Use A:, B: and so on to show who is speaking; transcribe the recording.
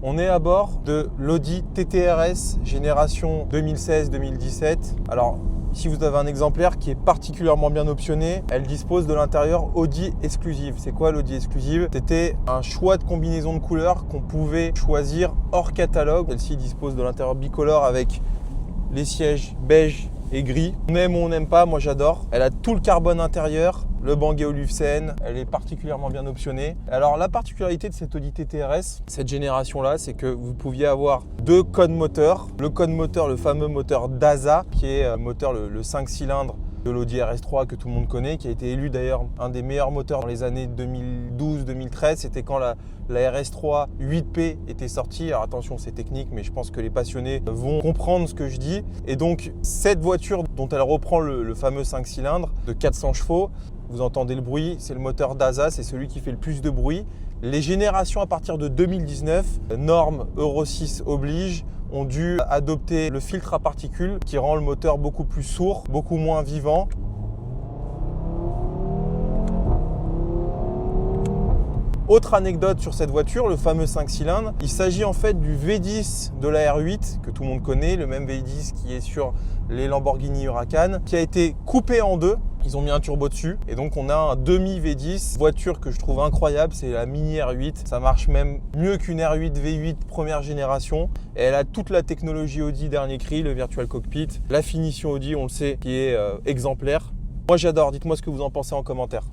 A: On est à bord de l'Audi TT-RS génération 2016-2017. Alors, si vous avez un exemplaire qui est particulièrement bien optionné, elle dispose de l'intérieur Audi Exclusive. C'est quoi l'Audi Exclusive? C'était un choix de combinaison de couleurs qu'on pouvait choisir hors catalogue. Celle-ci dispose de l'intérieur bicolore avec les sièges beige et gris. On aime ou on n'aime pas, moi j'adore. Elle a tout le carbone intérieur, le Bangé Olufsen, elle est particulièrement bien optionnée. Alors la particularité de cette Audi TT-RS, cette génération-là, c'est que vous pouviez avoir deux codes moteurs. Le code moteur, le fameux moteur DASA, qui est moteur le 5 cylindres de l'Audi RS3 que tout le monde connaît, qui a été élu d'ailleurs un des meilleurs moteurs dans les années 2012-2013. C'était quand la RS3 8P était sortie. Alors attention, c'est technique, mais je pense que les passionnés vont comprendre ce que je dis. Et donc, cette voiture dont elle reprend le fameux 5 cylindres de 400 chevaux, vous entendez le bruit, c'est le moteur DASA, c'est celui qui fait le plus de bruit. Les générations à partir de 2019, normes Euro 6 oblige, ont dû adopter le filtre à particules qui rend le moteur beaucoup plus sourd, beaucoup moins vivant. Autre anecdote sur cette voiture, le fameux 5 cylindres, il s'agit en fait du V10 de la R8 que tout le monde connaît, le même V10 qui est sur les Lamborghini Huracan, qui a été coupé en deux. Ils ont mis un turbo dessus et donc on a un demi V10, voiture que je trouve incroyable, c'est la Mini R8. Ça marche même mieux qu'une R8 V8 première génération et elle a toute la technologie Audi dernier cri, le Virtual Cockpit, la finition Audi, on le sait, qui est exemplaire. Moi j'adore, dites-moi ce que vous en pensez en commentaire.